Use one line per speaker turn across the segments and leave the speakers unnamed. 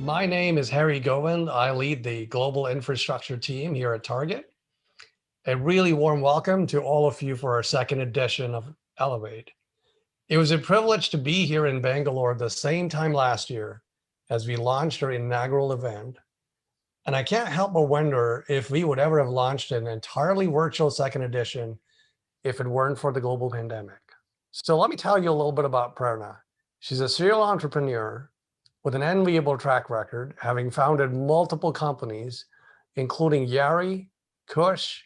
My name is Harry Govind. I lead the global infrastructure team here at Target. A really warm welcome to all of you for our second edition of Elevate. It was a privilege to be here in Bangalore the same time last year as we launched our inaugural event. And I can't help but wonder if we would ever have launched an entirely virtual second edition if it weren't for the global pandemic. So let me tell you a little bit about Prerna. She's a serial entrepreneur with an enviable track record, having founded multiple companies, including Yari, Kush,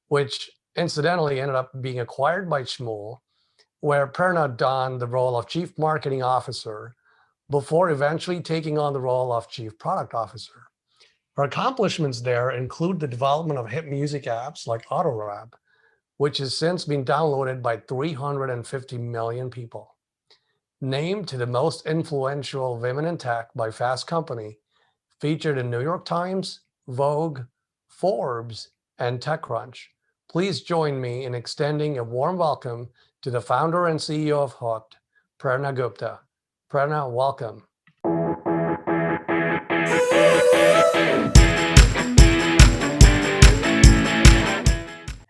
which incidentally ended up being acquired by Shmuel, where Prerna donned the role of Chief Marketing Officer before eventually taking on the role of Chief Product Officer. Her accomplishments there include the development of hit music apps like Autorap, which has since been downloaded by 350 million people. Named to the most influential women in tech by Fast Company, featured in New York Times, Vogue, Forbes, and TechCrunch. Please join me in extending a warm welcome to the founder and CEO of Hooked, Prerna Gupta. Prerna, welcome.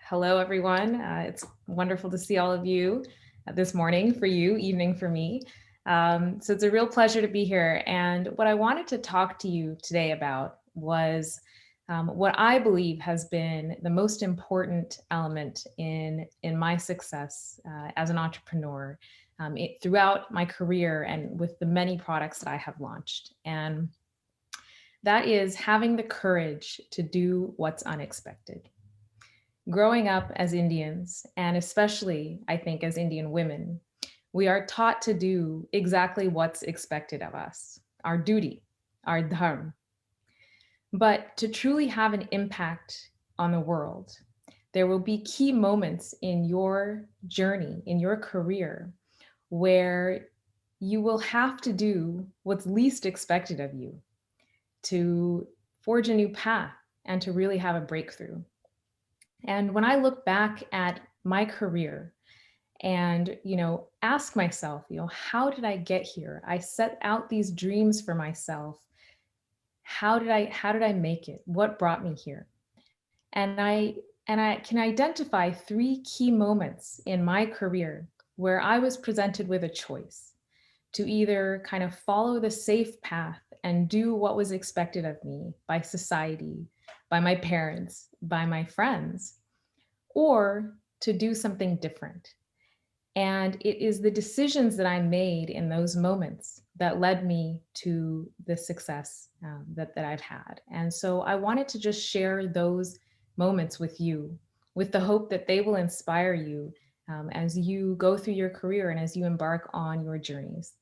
Hello, everyone. It's wonderful to see all of you this morning for you, evening for me. So it's a real pleasure to be here. And what I wanted to talk to you today about was what I believe has been the most important element in my success as an entrepreneur throughout my career and with the many products that I have launched. And that is having the courage to do what's unexpected. Growing up as Indians, and especially, I think, as Indian women, we are taught to do exactly what's expected of us, our duty, our dharma. But to truly have an impact on the world, there will be key moments in your journey, in your career, where you will have to do what's least expected of you to forge a new path and to really have a breakthrough. And when I look back at my career and, ask myself, how did I get here? I set out these dreams for myself. How did I make it? What brought me here? And I can identify three key moments in my career where I was presented with a choice to either kind of follow the safe path and do what was expected of me by society, by my parents, by my friends, or to do something different. And it is the decisions that I made in those moments that led me to the success that I've had. And so I wanted to just share those moments with you, with the hope that they will inspire you as you go through your career and as you embark on your journeys.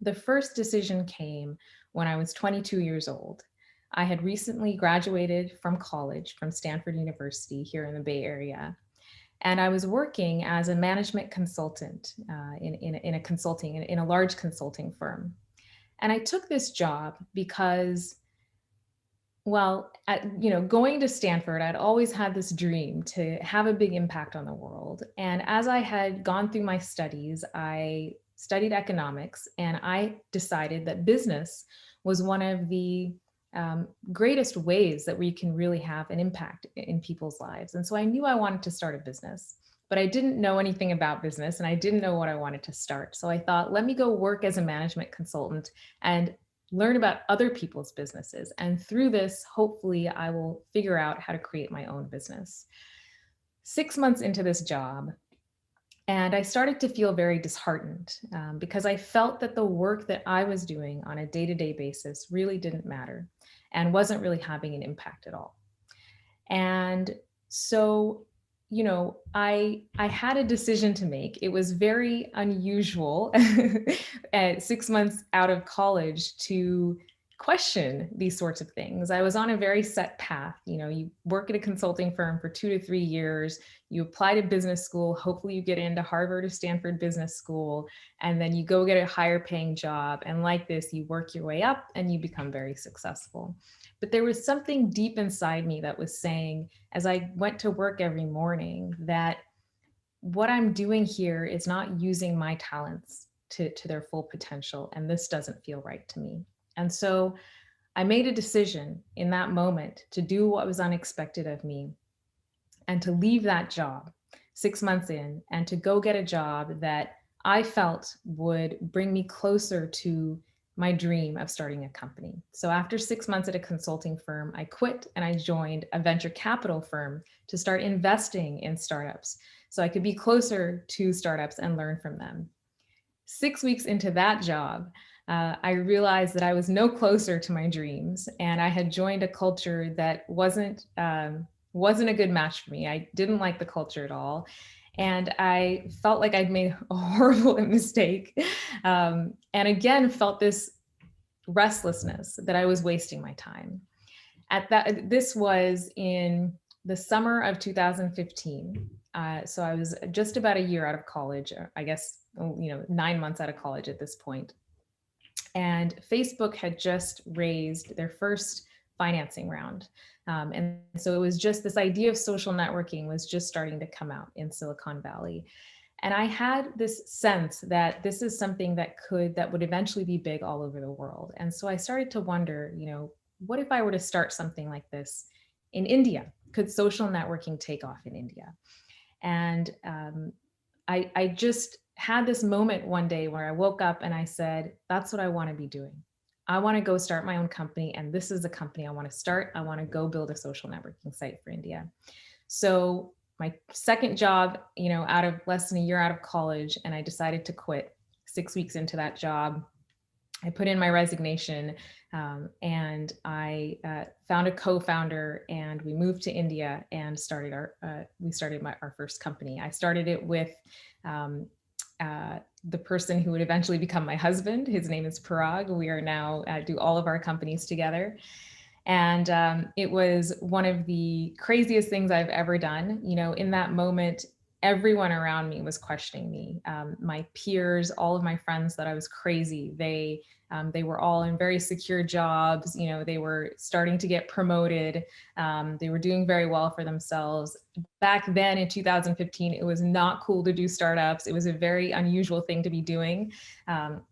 The first decision came when I was 22 years old. I had recently graduated from college from Stanford University here in the Bay Area. And I was working as a management consultant in a large consulting firm. And I took this job because, going to Stanford, I'd always had this dream to have a big impact on the world. And as I had gone through my studies, I studied economics, and I decided that business was one of the greatest ways that we can really have an impact in people's lives. And so I knew I wanted to start a business, but I didn't know anything about business and I didn't know what I wanted to start. So I thought, let me go work as a management consultant and learn about other people's businesses. And through this, hopefully I will figure out how to create my own business. 6 months into this job, and I started to feel very disheartened because I felt that the work that I was doing on a day-to-day basis really didn't matter and wasn't really having an impact at all. And so, I had a decision to make. It was very unusual at 6 months out of college to question these sorts of things. I was on a very set path. You work at a consulting firm for 2 to 3 years, you apply to business school, hopefully you get into Harvard or Stanford Business School, and then you go get a higher paying job. And like this, you work your way up and you become very successful. But there was something deep inside me that was saying, as I went to work every morning, that what I'm doing here is not using my talents to their full potential. And this doesn't feel right to me. And so I made a decision in that moment to do what was unexpected of me and to leave that job 6 months in and to go get a job that I felt would bring me closer to my dream of starting a company. So after 6 months at a consulting firm, I quit and I joined a venture capital firm to start investing in startups so I could be closer to startups and learn from them. 6 weeks into that job, I realized that I was no closer to my dreams, and I had joined a culture that wasn't a good match for me. I didn't like the culture at all, and I felt like I'd made a horrible mistake, and again felt this restlessness that I was wasting my time. This was in the summer of 2015. So I was just about a year out of college, I guess, 9 months out of college at this point. And Facebook had just raised their first financing round. And so it was just this idea of social networking was just starting to come out in Silicon Valley. And I had this sense that this is something that would eventually be big all over the world. And so I started to wonder, what if I were to start something like this in India? Could social networking take off in India? And I just had this moment one day where I woke up and I said, that's what I want to be doing. I want to go start my own company. And this is the company I want to start. I want to go build a social networking site for India. So my second job, out of less than a year out of college, and I decided to quit 6 weeks into that job. I put in my resignation, and I found a co-founder, and we moved to India and started our first company. I started it with the person who would eventually become my husband. His name is Parag. We are now do all of our companies together. And it was one of the craziest things I've ever done. In that moment, everyone around me was questioning me. My peers, all of my friends thought I was crazy. They were all in very secure jobs. They were starting to get promoted. They were doing very well for themselves. Back then in 2015, it was not cool to do startups. It was a very unusual thing to be doing.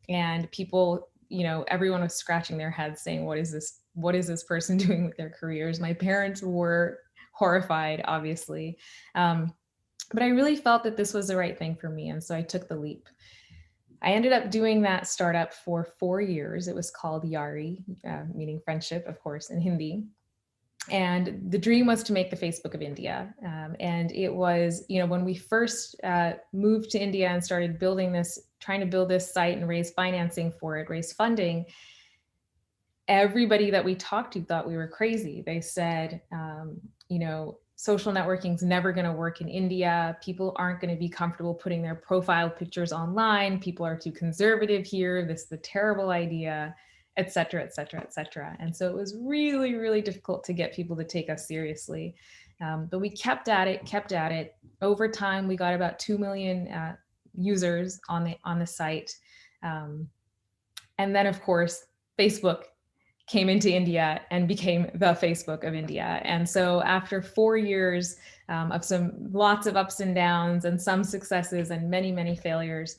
And people, everyone was scratching their heads saying, what is this? What is this person doing with their careers? My parents were horrified, obviously. But I really felt that this was the right thing for me. And so I took the leap. I ended up doing that startup for 4 years. It was called Yari, meaning friendship, of course, in Hindi. And the dream was to make the Facebook of India. And it was, when we first moved to India and started trying to build this site and raise financing for it, raise funding, everybody that we talked to thought we were crazy. They said, social networking is never going to work in India. People aren't going to be comfortable putting their profile pictures online. People are too conservative here. This is a terrible idea, et cetera, et cetera, et cetera. And so it was really, really difficult to get people to take us seriously. But we kept at it. Over time, we got about 2 million users on the site. And then, of course, Facebook came into India and became the Facebook of India. And so after 4 years of lots of ups and downs and some successes and many, many failures,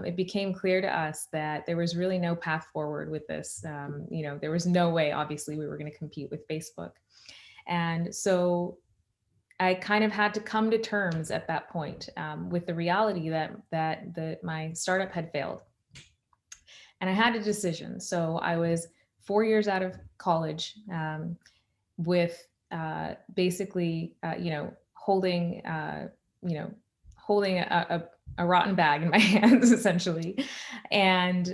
it became clear to us that there was really no path forward with this. There was no way, obviously, we were going to compete with Facebook. And so I kind of had to come to terms at that point with the reality that my startup had failed. And I had a decision. So I was 4 years out of college with basically, holding a rotten bag in my hands, essentially. And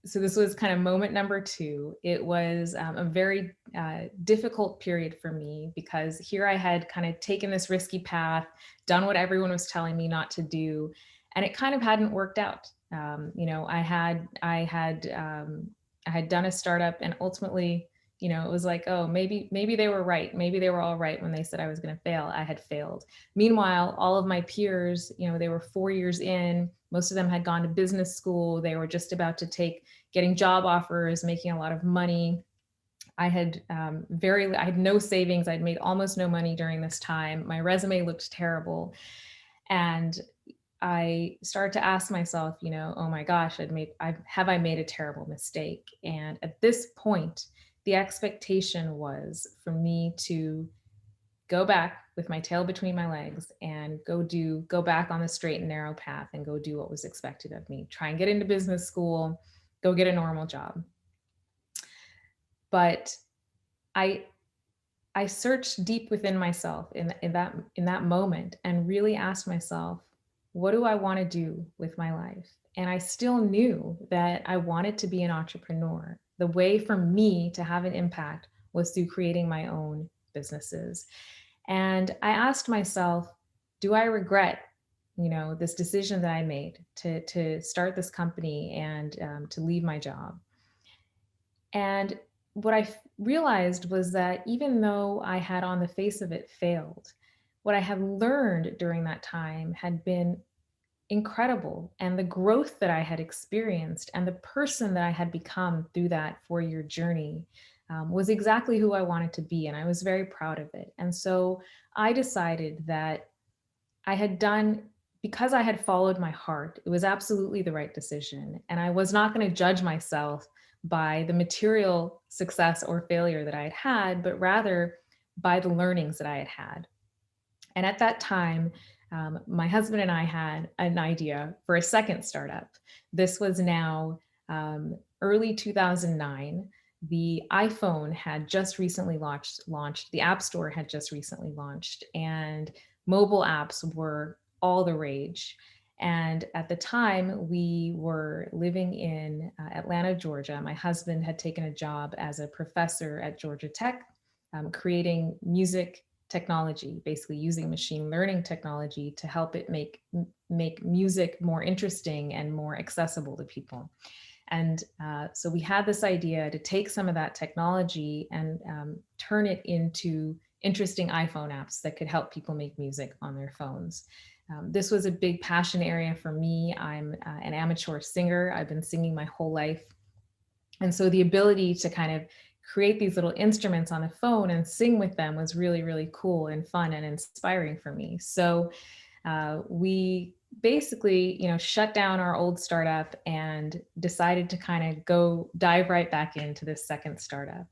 so this was kind of moment number 2. It was a very difficult period for me because here I had kind of taken this risky path, done what everyone was telling me not to do, and it kind of hadn't worked out. I had done a startup, and ultimately, it was like, oh, maybe they were right. Maybe they were all right when they said I was going to fail. I had failed. Meanwhile, all of my peers, they were 4 years in. Most of them had gone to business school. They were just about to getting job offers, making a lot of money. I had no savings. I'd made almost no money during this time. My resume looked terrible. And I started to ask myself, oh my gosh, have I made a terrible mistake? And at this point, the expectation was for me to go back with my tail between my legs and go back on the straight and narrow path and go do what was expected of me. Try and get into business school, go get a normal job. But I I searched deep within myself in that moment and really asked myself, what do I want to do with my life? And I still knew that I wanted to be an entrepreneur. The way for me to have an impact was through creating my own businesses. And I asked myself, do I regret, this decision that I made to start this company and to leave my job? And what realized was that even though I had on the face of it failed, what I had learned during that time had been incredible. And the growth that I had experienced and the person that I had become through that 4-year journey was exactly who I wanted to be. And I was very proud of it. And so I decided that I had done, because I had followed my heart, it was absolutely the right decision. And I was not going to judge myself by the material success or failure that I had had, but rather by the learnings that I had had. And at that time, my husband and I had an idea for a second startup. This was now early 2009. The iPhone had just recently launched. The App Store had just recently launched, and mobile apps were all the rage. And at the time, we were living in Atlanta, Georgia. My husband had taken a job as a professor at Georgia Tech, creating music technology, basically using machine learning technology to help it make music more interesting and more accessible to people. And so we had this idea to take some of that technology and turn it into interesting iPhone apps that could help people make music on their phones. This was a big passion area for me. I'm an amateur singer. I've been singing my whole life. And so the ability to kind of create these little instruments on the phone and sing with them was really, really cool and fun and inspiring for me. So we basically, shut down our old startup and decided to kind of go dive right back into this second startup.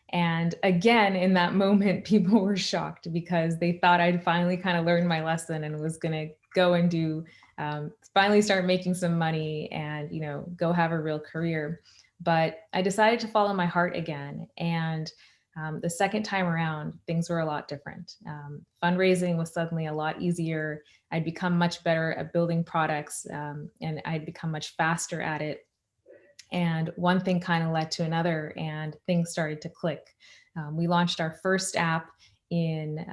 And again, in that moment, people were shocked because they thought I'd finally kind of learned my lesson and was going to go and finally start making some money and, go have a real career. But I decided to follow my heart again. And the second time around, things were a lot different. Fundraising was suddenly a lot easier. I'd become much better at building products, and I'd become much faster at it. And one thing kind of led to another, and things started to click. We launched our first app in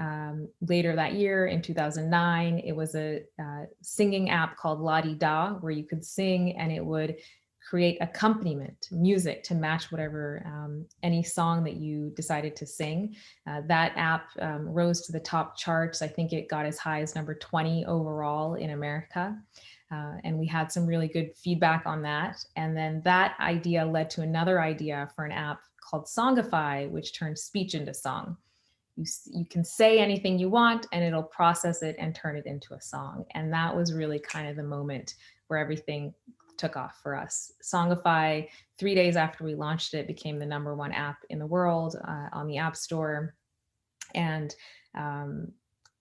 later that year in 2009. It was a singing app called La Di Da, where you could sing and it would create accompaniment music to match whatever any song that you decided to sing. That app rose to the top charts. I think it got as high as number 20 overall in America. And we had some really good feedback on that. And then that idea led to another idea for an app called Songify, which turns speech into song. You can say anything you want and it'll process it and turn it into a song. And that was really kind of the moment where everything took off for us. Songify, 3 days after we launched it, became the #1 app in the world on the App Store. And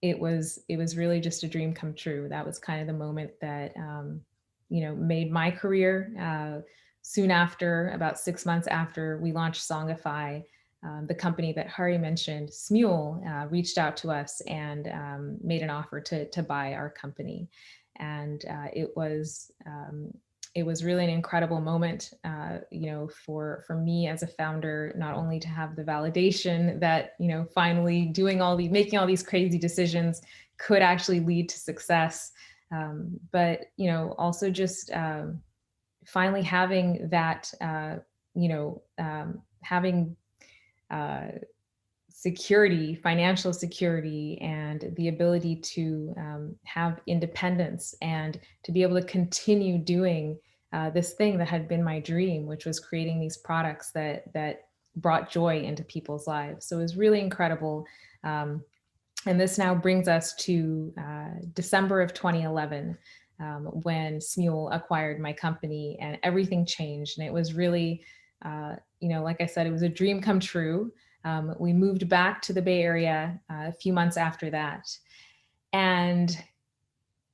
it was really just a dream come true. That was kind of the moment that, made my career. Soon after, about 6 months after we launched Songify, the company that Hari mentioned, Smule, reached out to us and made an offer to buy our company. And it was really an incredible moment, for me as a founder, not only to have the validation that, finally making all these crazy decisions could actually lead to success, but, also just finally having that, having security, financial security, and the ability to have independence and to be able to continue doing this thing that had been my dream, which was creating these products that brought joy into people's lives. So it was really incredible. And this now brings us to December of 2011. when Smule acquired my company, and everything changed. And it was really, like I said, it was a dream come true. We moved back to the Bay Area a few months after that. And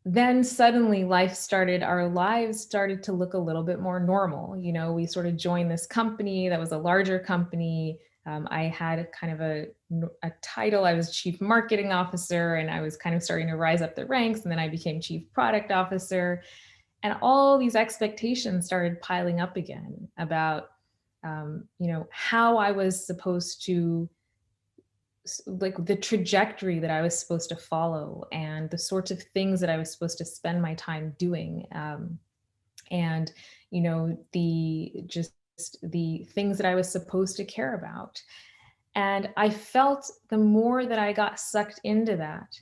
then suddenly our lives started to look a little bit more normal. We sort of joined this company that was a larger company. I had kind of a title. I was chief marketing officer, and I was kind of starting to rise up the ranks. And then I became chief product officer. And all these expectations started piling up again about, how I was supposed to, like, the trajectory that I was supposed to follow, and the sorts of things that I was supposed to spend my time doing. And, the things that I was supposed to care about. And I felt the more that I got sucked into that,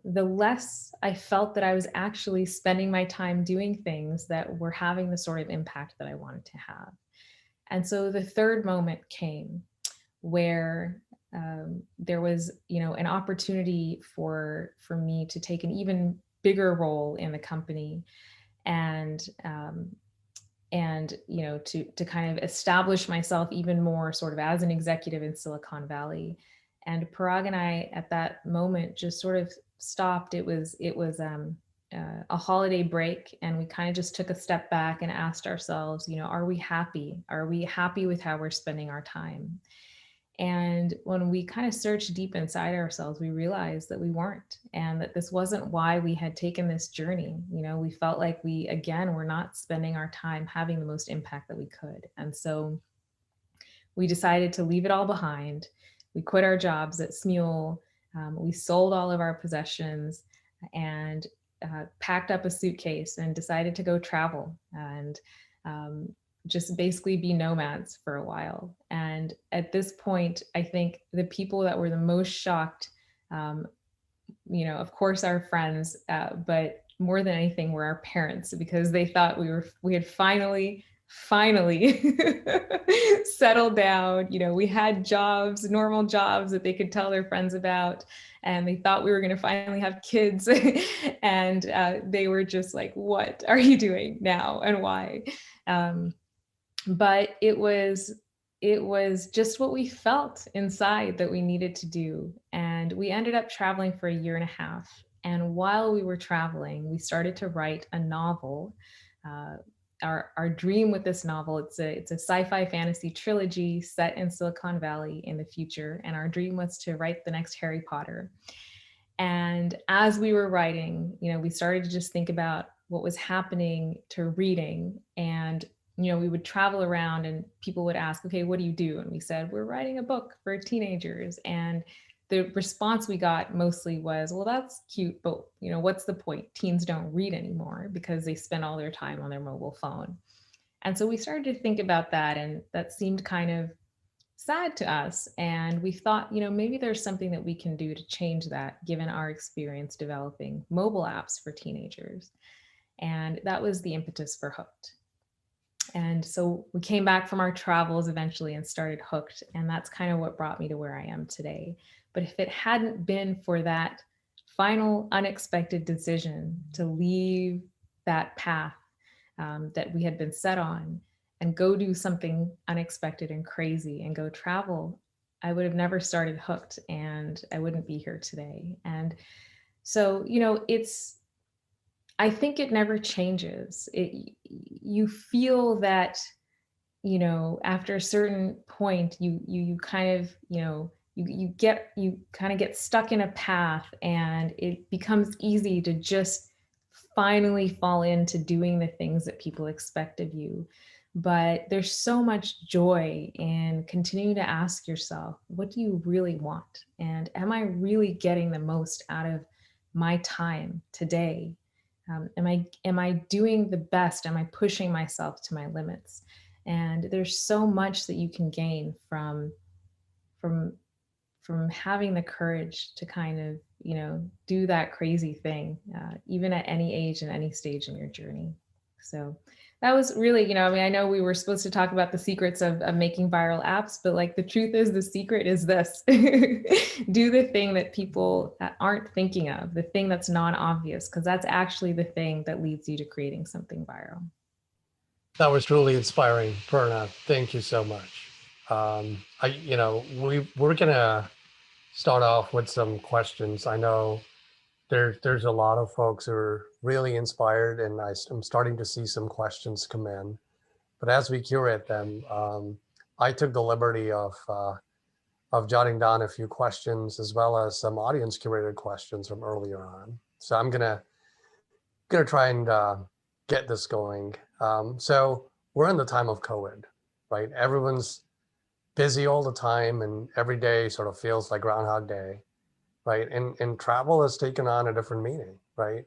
the less I felt that I was actually spending my time doing things that were having the sort of impact that I wanted to have. And so the third moment came, where there was, an opportunity for me to take an even bigger role in the company, and to kind of establish myself even more sort of as an executive in Silicon Valley. And Parag and I at that moment just sort of stopped. It was a holiday break, and we kind of just took a step back and asked ourselves, are we happy? Are we happy with how we're spending our time? And when we kind of searched deep inside ourselves, we realized that we weren't, and that this wasn't why we had taken this journey. We felt like we, again, were not spending our time having the most impact that we could. And so we decided to leave it all behind. We quit our jobs at Smule. We sold all of our possessions, and packed up a suitcase and decided to go travel, and just basically be nomads for a while. And at this point, I think the people that were the most shocked, of course, our friends, but more than anything were our parents, because they thought we had finally settled down. We had jobs, normal jobs that they could tell their friends about, and they thought we were going to finally have kids. And they were just like, what are you doing now, and why? But it was just what we felt inside that we needed to do. And we ended up traveling for a year and a half. And while we were traveling, we started to write a novel. Our dream with this novel, it's a sci-fi fantasy trilogy set in Silicon Valley in the future. And our dream was to write the next Harry Potter. And as we were writing, we started to just think about what was happening to reading. And we would travel around, and people would ask, okay, what do you do? And we said, we're writing a book for teenagers. And the response we got mostly was, well, that's cute, but what's the point? Teens don't read anymore because they spend all their time on their mobile phone. And so we started to think about that, and that seemed kind of sad to us. And we thought, maybe there's something that we can do to change that, given our experience developing mobile apps for teenagers. And that was the impetus for Hooked. And so we came back from our travels eventually and started Hooked. And that's kind of what brought me to where I am today. But if it hadn't been for that final unexpected decision to leave that path that we had been set on and go do something unexpected and crazy and go travel, I would have never started Hooked, and I wouldn't be here today. And so, I think it never changes. You feel that, after a certain point, you kind of, you kind of get stuck in a path, and it becomes easy to just finally fall into doing the things that people expect of you. But there's so much joy in continuing to ask yourself, what do you really want? And am I really getting the most out of my time today? Am I doing the best? Am I pushing myself to my limits? And there's so much that you can gain from having the courage to kind of, do that crazy thing, even at any age and any stage in your journey. So That was really, I mean, I know we were supposed to talk about the secrets of making viral apps, but like the truth is, the secret is this. Do the thing that people aren't thinking of, the thing that's non-obvious, because that's actually the thing that leads you to creating something viral.
That was truly inspiring, Prerna. Thank you so much. We're gonna start off with some questions. I know there's a lot of folks who are really inspired, and I'm starting to see some questions come in. But as we curate them, I took the liberty of jotting down a few questions as well as some audience curated questions from earlier on. So I'm gonna try and get this going. So we're in the time of COVID, right? Everyone's busy all the time, and every day sort of feels like Groundhog Day, right? And travel has taken on a different meaning, right?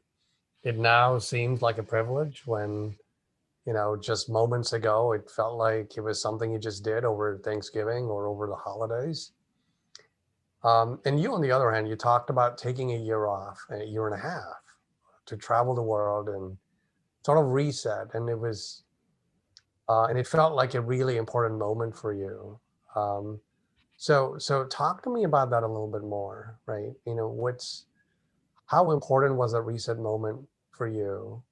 It now seems like a privilege when, just moments ago, it felt like it was something you just did over Thanksgiving or over the holidays. And you, on the other hand, you talked about taking a year off, a year and a half, to travel the world and sort of reset. And it felt like a really important moment for you. Um, so talk to me about that a little bit more, right? How important was that reset moment for you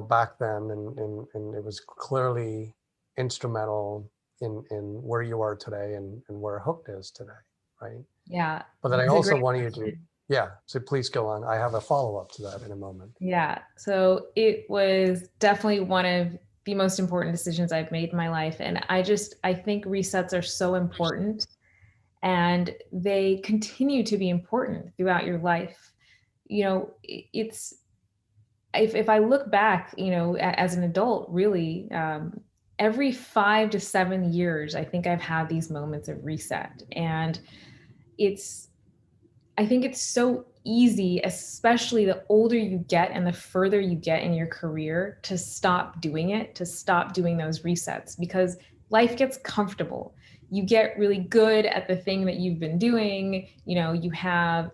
back then, and it was clearly instrumental in where you are today and where Hooked is today, right?
Yeah,
But then I
it's a
also
great
want you to,
question.
yeah. So please go on. I have a follow up to that in a moment.
Yeah. So it was definitely one of the most important decisions I've made in my life. And I think resets are so important, and they continue to be important throughout your life. It's, if I look back, as an adult, really, every 5 to 7 years, I think I've had these moments of reset. And it's, I think it's so easy, especially the older you get and the further you get in your career, to stop doing it, to stop doing those resets, because life gets comfortable. You get really good at the thing that you've been doing. You have,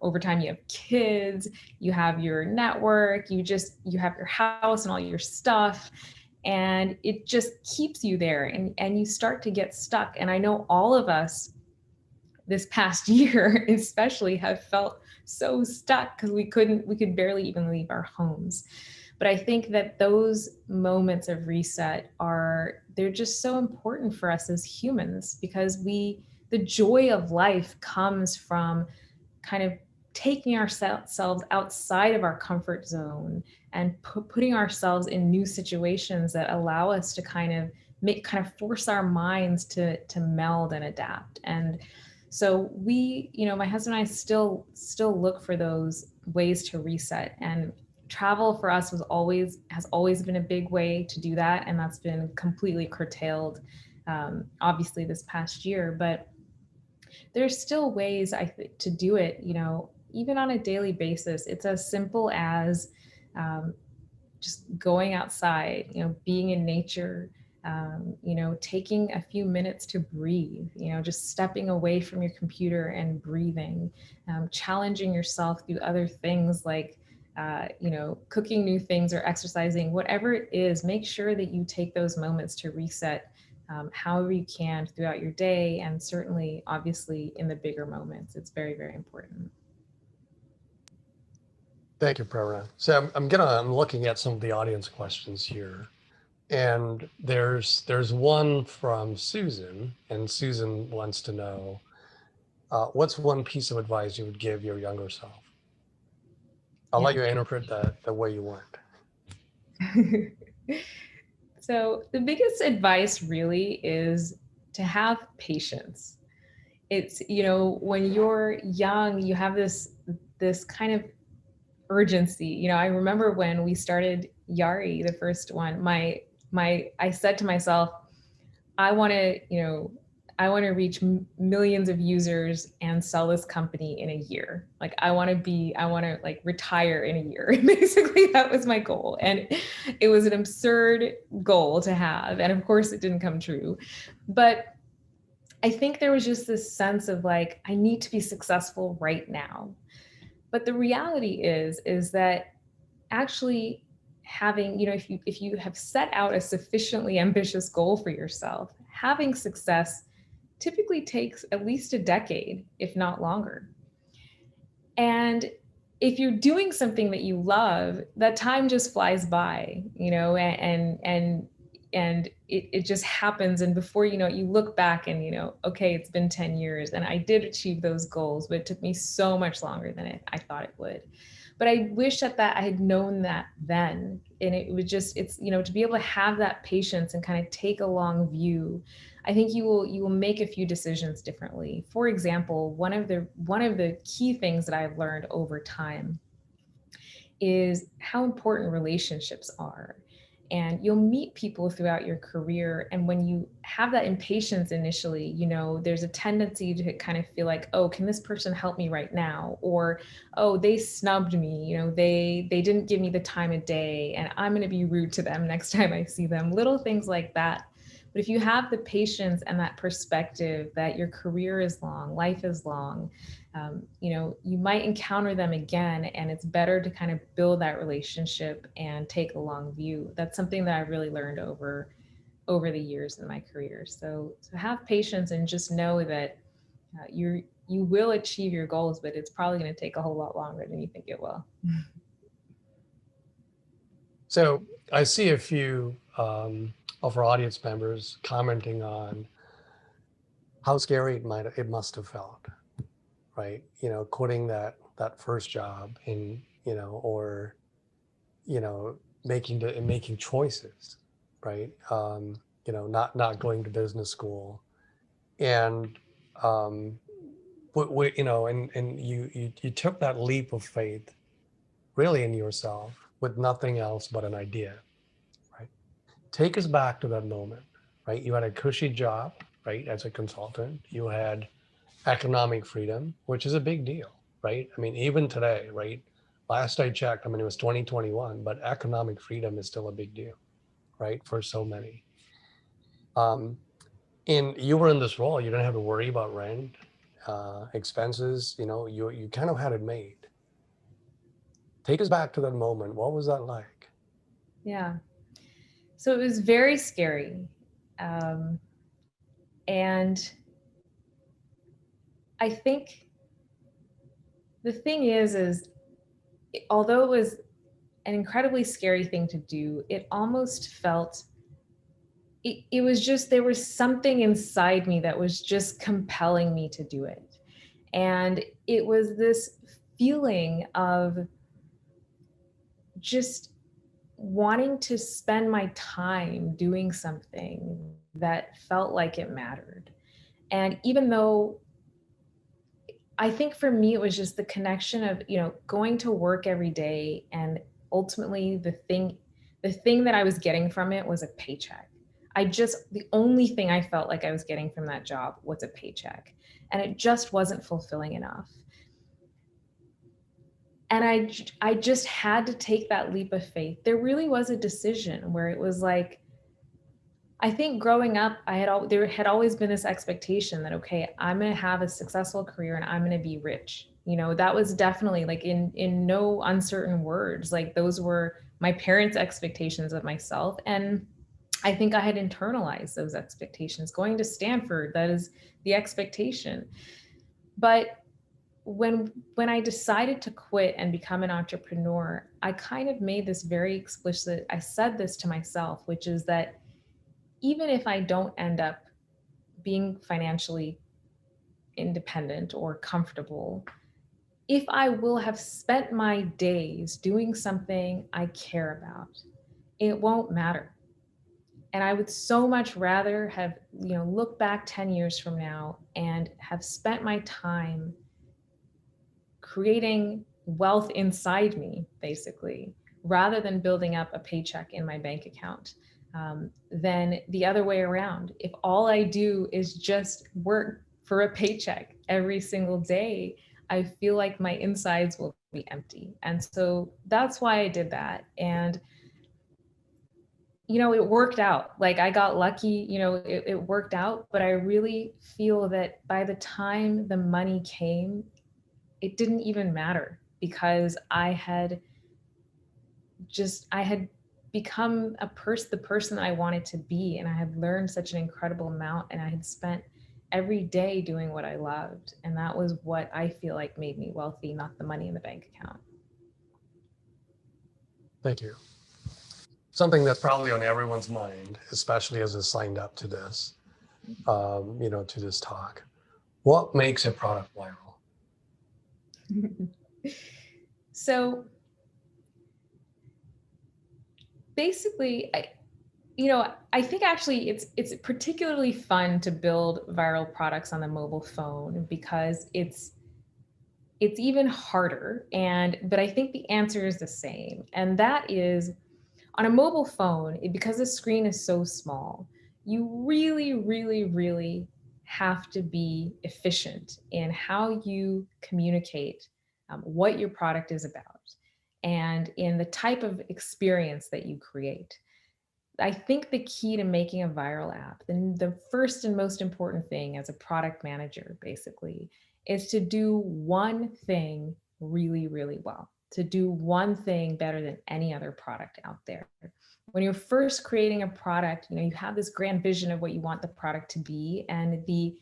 over time you have kids, you have your network, you have your house and all your stuff. And it just keeps you there, and you start to get stuck. And I know all of us this past year especially have felt so stuck because we could barely even leave our homes. But I think that those moments of reset they're just so important for us as humans, because the joy of life comes from kind of taking ourselves outside of our comfort zone and putting ourselves in new situations that allow us to kind of force our minds to meld and adapt. And so my husband and I still look for those ways to reset. And travel for us has always been a big way to do that, and that's been completely curtailed, obviously this past year. But there's still ways to do it, even on a daily basis. It's as simple as um, just going outside, being in nature, taking a few minutes to breathe, just stepping away from your computer and breathing, challenging yourself through other things like, cooking new things or exercising, whatever it is. Make sure that you take those moments to reset, however you can throughout your day, and certainly, obviously, in the bigger moments. It's very, very important.
Thank you, Prerna. So I'm looking at some of the audience questions here. And there's one from Susan, and Susan wants to know, what's one piece of advice you would give your younger self? I'll
Yeah.
let you interpret that the way you want.
So the biggest advice really is to have patience. It's, when you're young, you have this kind of urgency. I remember when we started Yari, the first one, I said to myself, I want to, reach millions of users and sell this company in a year. Like I want to like retire in a year. Basically, that was my goal. And it was an absurd goal to have. And of course it didn't come true. But I think there was just this sense of like, I need to be successful right now. But the reality is that actually having, if you have set out a sufficiently ambitious goal for yourself, having success typically takes at least a decade, if not longer. And if you're doing something that you love, that time just flies by, and it just happens. And before you know it, you look back and, okay, it's been 10 years and I did achieve those goals, but it took me so much longer than I thought it would. But I wish that I had known that then. And it would just, it's, to be able to have that patience and kind of take a long view. I think you will make a few decisions differently. For example, one of the key things that I've learned over time is how important relationships are. And you'll meet people throughout your career. And when you have that impatience initially, there's a tendency to kind of feel like, oh, can this person help me right now? Or, oh, they snubbed me, they didn't give me the time of day and I'm going to be rude to them next time I see them. Little things like that. But if you have the patience and that perspective that your career is long, life is long, you might encounter them again, and it's better to kind of build that relationship and take a long view. That's something that I've really learned over the years in my career. So have patience and just know that you will achieve your goals, but it's probably going to take a whole lot longer than you think it will.
So I see a few of our audience members commenting on how scary it must have felt, right? Quitting that first job and, or, making choices, right? Not going to business school. And, and you took that leap of faith really in yourself with nothing else but an idea, right? Take us back to that moment, right? You had a cushy job, right? As a consultant, you had economic freedom, which is a big deal, right? I mean, even today, right? Last I checked, I mean, it was 2021, but economic freedom is still a big deal, right? For so many. And you were in this role, you didn't have to worry about rent, expenses, you kind of had it made. Take us back to that moment. What was that like?
Yeah. So it was very scary. And I think the thing is although it was an incredibly scary thing to do, it almost felt, it was just, there was something inside me that was just compelling me to do it. And it was this feeling of just wanting to spend my time doing something that felt like it mattered. And even though I think for me, it was just the connection of, going to work every day, and ultimately the thing that I was getting from it was a paycheck. The only thing I felt like I was getting from that job was a paycheck, and it just wasn't fulfilling enough. And I just had to take that leap of faith. There really was a decision where it was like, I think growing up, there had always been this expectation that, okay, I'm going to have a successful career and I'm going to be rich. That was definitely, like, in no uncertain words, like those were my parents' expectations of myself. And I think I had internalized those expectations. Going to Stanford, that is the expectation. But when I decided to quit and become an entrepreneur, I kind of made this very explicit. I said this to myself, which is that even if I don't end up being financially independent or comfortable, if I will have spent my days doing something I care about, it won't matter. And I would so much rather have, look back 10 years from now and have spent my time creating wealth inside me, basically, rather than building up a paycheck in my bank account. Than the other way around. If all I do is just work for a paycheck every single day, I feel like my insides will be empty. And so that's why I did that. And, it worked out. Like, I got lucky, it worked out, but I really feel that by the time the money came, it didn't even matter, because I had I had become the person that I wanted to be. And I had learned such an incredible amount, and I had spent every day doing what I loved. And that was what I feel like made me wealthy, not the money in the bank account.
Thank you. Something that's probably on everyone's mind, especially as they signed up to this, to this talk. What makes a product viral?
So basically, I think actually it's particularly fun to build viral products on the mobile phone because it's even harder, but I think the answer is the same, and that is on a mobile phone, because the screen is so small, you really, really, really have to be efficient in how you communicate what your product is about and in the type of experience that you create. I think the key to making a viral app, the first and most important thing as a product manager, basically, is to do one thing really, really well, to do one thing better than any other product out there. When you're first creating a product, you have this grand vision of what you want the product to be, and the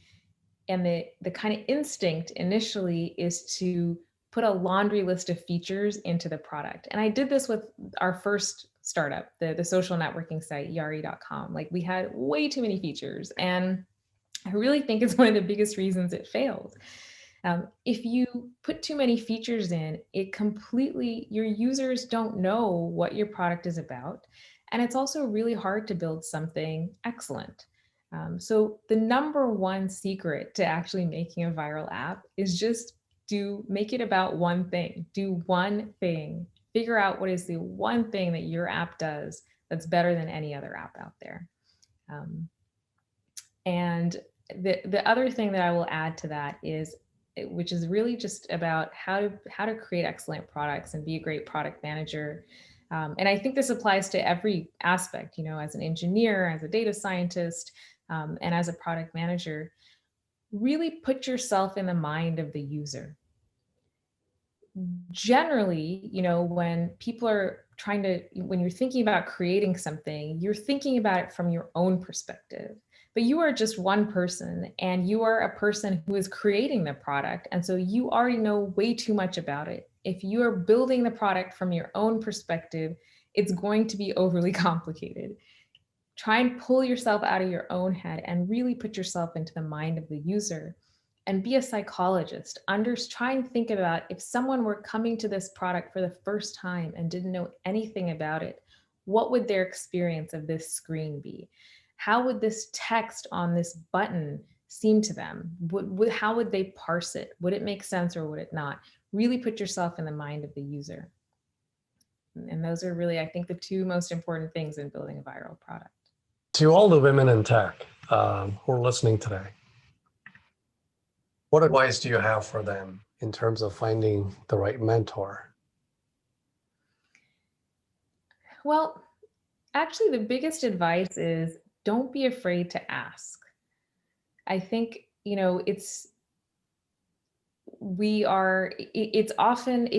kind of instinct initially is to put a laundry list of features into the product. And I did this with our first startup, the social networking site, yari.com. Like, we had way too many features. And I really think it's one of the biggest reasons it failed. If you put too many features in, your users don't know what your product is about. And it's also really hard to build something excellent. So the number one secret to actually making a viral app is just make it about one thing. Do one thing. Figure out what is the one thing that your app does that's better than any other app out there. And the other thing that I will add to that is, which is really just about how to create excellent products and be a great product manager. And I think this applies to every aspect, as an engineer, as a data scientist, and as a product manager. Really put yourself in the mind of the user. Generally, when you're thinking about creating something, you're thinking about it from your own perspective. But you are just one person, and you are a person who is creating the product. And so you already know way too much about it. If you are building the product from your own perspective, it's going to be overly complicated. Try and pull yourself out of your own head and really put yourself into the mind of the user, and be a psychologist. Try and think about, if someone were coming to this product for the first time and didn't know anything about it, what would their experience of this screen be? How would this text on this button seem to them? How would they parse it? Would it make sense or would it not? Really put yourself in the mind of the user. And those are really, I think, the two most important things in building a viral product.
To all the women in tech who are listening today, what advice do you have for them in terms of finding the right mentor?
Well, actually, the biggest advice is don't be afraid to ask. I think, it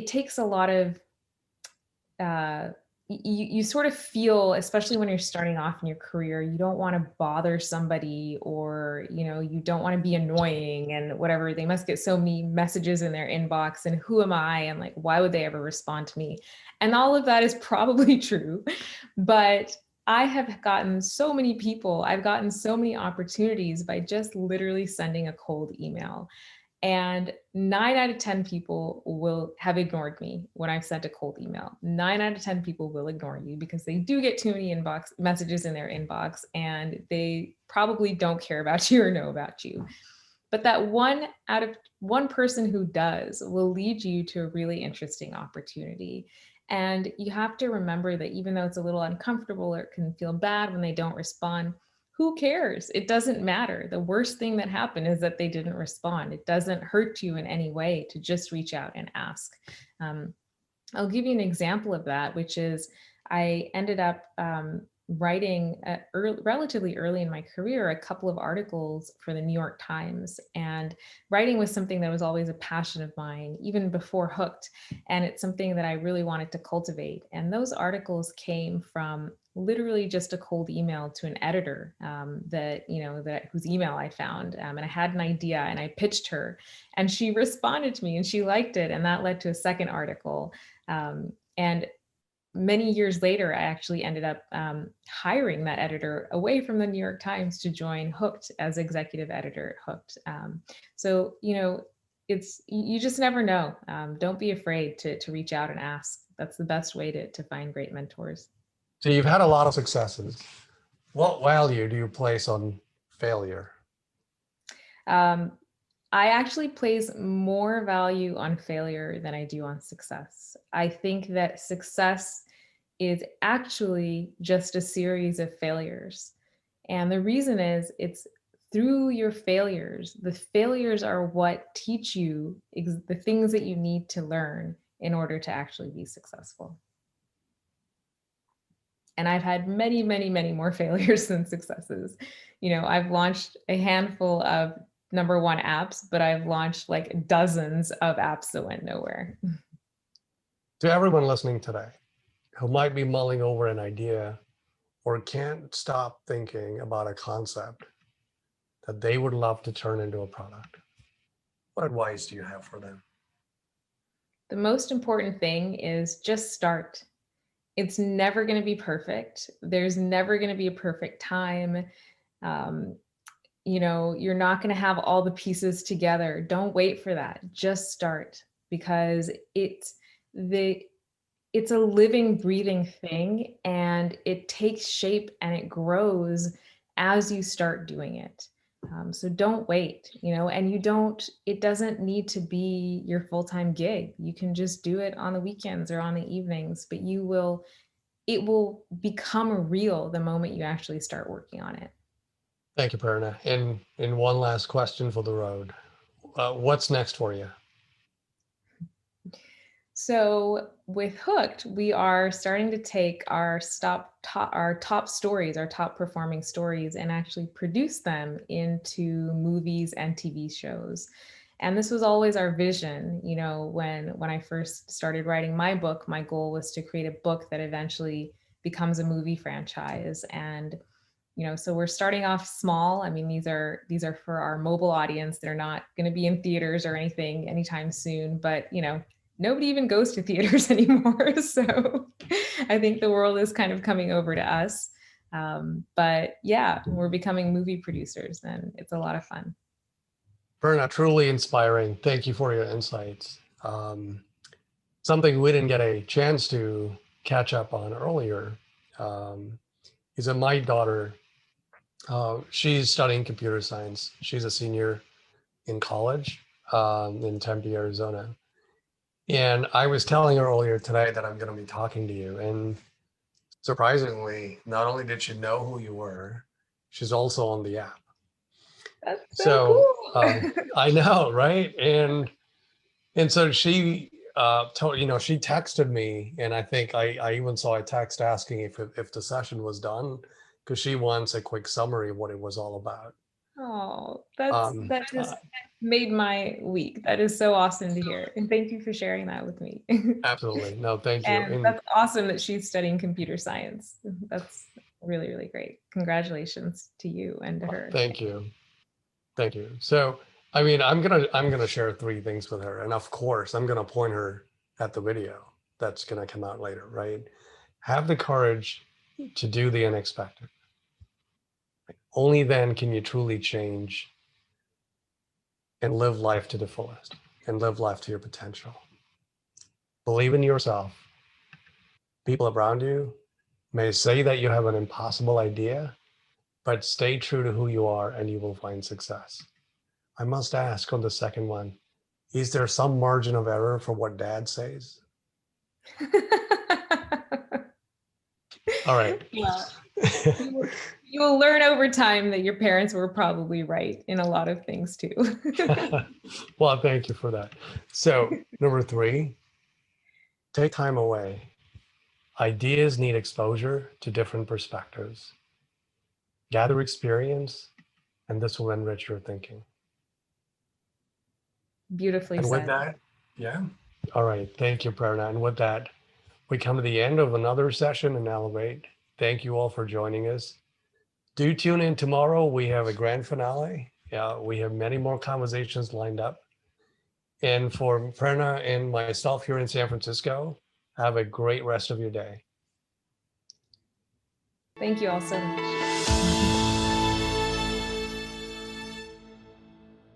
takes a lot of, you sort of feel, especially when you're starting off in your career, you don't want to bother somebody, or, you don't want to be annoying and whatever. They must get so many messages in their inbox, and who am I? And like, why would they ever respond to me? And all of that is probably true. But I've gotten so many opportunities by just literally sending a cold email. And 9 out of 10 people will have ignored me when I've sent a cold email. 9 out of 10 people will ignore you because they do get too many inbox messages in their inbox, and they probably don't care about you or know about you. But that one person who does will lead you to a really interesting opportunity. And you have to remember that even though it's a little uncomfortable or it can feel bad when they don't respond, who cares? It doesn't matter. The worst thing that happened is that they didn't respond. It doesn't hurt you in any way to just reach out and ask. I'll give you an example of that, which is I ended up writing relatively early in my career a couple of articles for the New York Times. And writing was something that was always a passion of mine, even before Hooked. And it's something that I really wanted to cultivate. And those articles came from literally just a cold email to an editor whose email I found. And I had an idea and I pitched her, and she responded to me and she liked it. And that led to a second article. And many years later, I actually ended up hiring that editor away from the New York Times to join Hooked as executive editor at Hooked. So, you just never know. Don't be afraid to reach out and ask. That's the best way to find great mentors.
So you've had a lot of successes. What value do you place on failure?
I actually place more value on failure than I do on success. I think that success is actually just a series of failures. And the reason is it's through your failures. The failures are what teach you the things that you need to learn in order to actually be successful. And I've had many, many, many more failures than successes. I've launched a handful of number one apps, but I've launched like dozens of apps that went nowhere.
To everyone listening today who might be mulling over an idea or can't stop thinking about a concept that they would love to turn into a product, what advice do you have for them?
The most important thing is just start. It's never going to be perfect. There's never going to be a perfect time. You're not going to have all the pieces together. Don't wait for that. Just start, because it's a living, breathing thing, and it takes shape and it grows as you start doing it. So don't wait, and it doesn't need to be your full-time gig. You can just do it on the weekends or on the evenings, but it will become real the moment you actually start working on it.
Thank you, Prerna. And one last question for the road. What's next for you?
So with Hooked, we are starting to take our top stories, our top performing stories, and actually produce them into movies and TV shows. And this was always our vision. When I first started writing my book, my goal was to create a book that eventually becomes a movie franchise. And so we're starting off small. I mean, these are for our mobile audience. They're not going to be in theaters or anything anytime soon, but nobody even goes to theaters anymore. So I think the world is kind of coming over to us. But yeah, we're becoming movie producers, and it's a lot of fun.
Prerna, truly inspiring. Thank you for your insights. Something we didn't get a chance to catch up on earlier is that my daughter, she's studying computer science. She's a senior in college in Tempe, Arizona. And I was telling her earlier today that I'm going to be talking to you. And surprisingly, not only did she know who you were, she's also on the app.
That's so cool.
I know, right? And so she she texted me, and I think I even saw a text asking if the session was done, because she wants a quick summary of what it was all about.
Oh, that just made my week. That is so awesome to hear. And thank you for sharing that with me.
Absolutely. No, thank you.
And that's awesome that she's studying computer science. That's really, really great. Congratulations to you and to her.
Thank you. Thank you. So, I mean, I'm gonna share 3 things with her. And of course, I'm gonna point her at the video that's gonna come out later, right? Have the courage to do the unexpected. Only then can you truly change and live life to the fullest and live life to your potential. Believe in yourself. People around you may say that you have an impossible idea, but stay true to who you are and you will find success. I must ask on the second one, is there some margin of error for what Dad says? All right.
Well, you will learn over time that your parents were probably right in a lot of things too.
Well, thank you for that. So number 3, take time away. Ideas need exposure to different perspectives. Gather experience, and this will enrich your thinking.
Beautifully
And with
said.
that, yeah. All right. Thank you, Prerna. And with that, we come to the end of another session in Elevate. Thank you all for joining us. Do tune in tomorrow. We have a grand finale. Yeah, we have many more conversations lined up. And for Prerna and myself here in San Francisco, have a great rest of your day.
Thank you all so much.